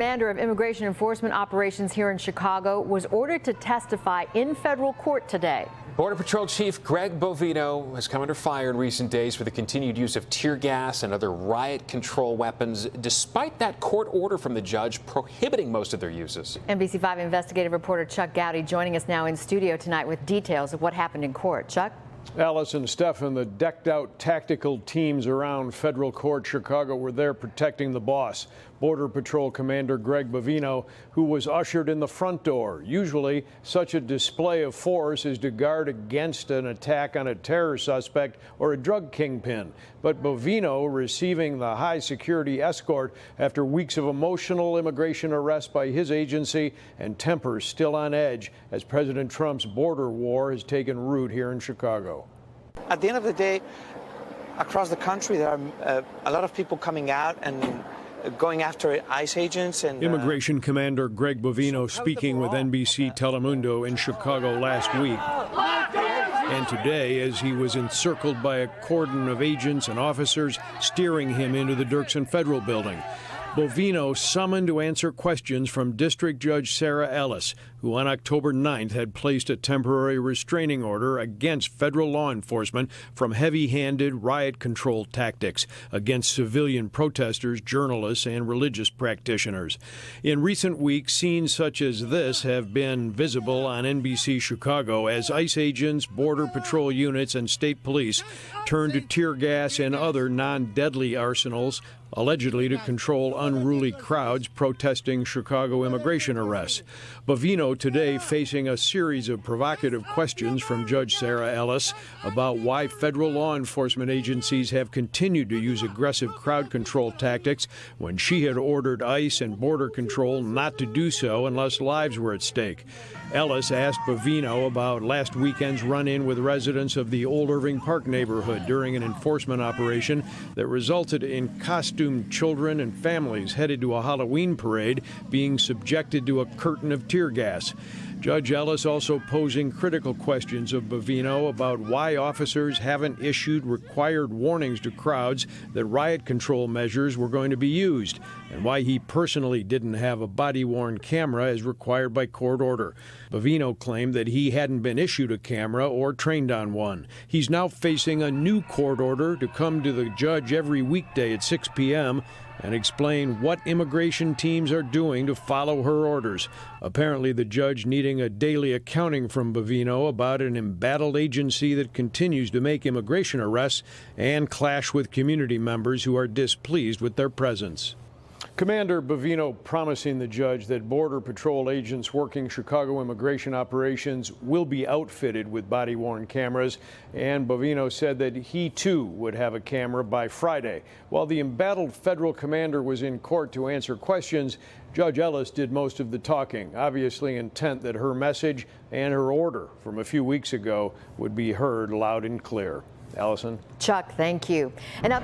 Commander of Immigration Enforcement Operations here in Chicago was ordered to testify in federal court today. Border Patrol Chief Greg Bovino has come under fire in recent days for the continued use of tear gas and other riot control weapons, despite that court order from the judge prohibiting most of their uses. NBC5 investigative reporter Chuck Goudie joining us now in studio tonight with details of what happened in court. Chuck? Alice and Stephan, the decked-out tactical teams around federal court Chicago were there protecting the boss, Border Patrol Commander Greg Bovino, who was ushered in the front door. Usually, such a display of force is to guard against an attack on a terror suspect or a drug kingpin. But Bovino receiving the high-security escort after weeks of emotional immigration arrests by his agency and tempers still on edge as President Trump's border war has taken root here in Chicago. At the end of the day, across the country, there are a lot of people coming out and going after ICE agents. And Immigration Commander Greg Bovino speaking with NBC Telemundo in Chicago last week. And today, as he was encircled by a cordon of agents and officers steering him into the Dirksen Federal Building. Bovino summoned to answer questions from District Judge Sarah Ellis, who on October 9th had placed a temporary restraining order against federal law enforcement from heavy-handed riot control tactics against civilian protesters, journalists, and religious practitioners. In recent weeks, scenes such as this have been visible on NBC Chicago as ICE agents, Border Patrol units, and state police turned to tear gas and other non-deadly arsenals, allegedly to control unruly crowds protesting Chicago immigration arrests. Bovino today facing a series of provocative questions from Judge Sarah Ellis about why federal law enforcement agencies have continued to use aggressive crowd control tactics when she had ordered ICE and Border Control not to do so unless lives were at stake. Ellis asked Bovino about last weekend's run-in with residents of the Old Irving Park neighborhood during an enforcement operation that resulted in costumed children and families headed to a Halloween parade being subjected to a curtain of tear gas. Judge Ellis also posing critical questions of Bovino about why officers haven't issued required warnings to crowds that riot control measures were going to be used, and why he personally didn't have a body-worn camera as required by court order. Bovino claimed that he hadn't been issued a camera or trained on one. He's now facing a new court order to come to the judge every weekday at 6 p.m. and explain what immigration teams are doing to follow her orders. Apparently, the judge needing a daily accounting from Bovino about an embattled agency that continues to make immigration arrests and clash with community members who are displeased with their presence. Commander Bovino promising the judge that Border Patrol agents working Chicago immigration operations will be outfitted with body-worn cameras, and Bovino said that he too would have a camera by Friday. While the embattled federal commander was in court to answer questions, Judge Ellis did most of the talking, obviously intent that her message and her order from a few weeks ago would be heard loud and clear. Allison? Chuck, thank you. And up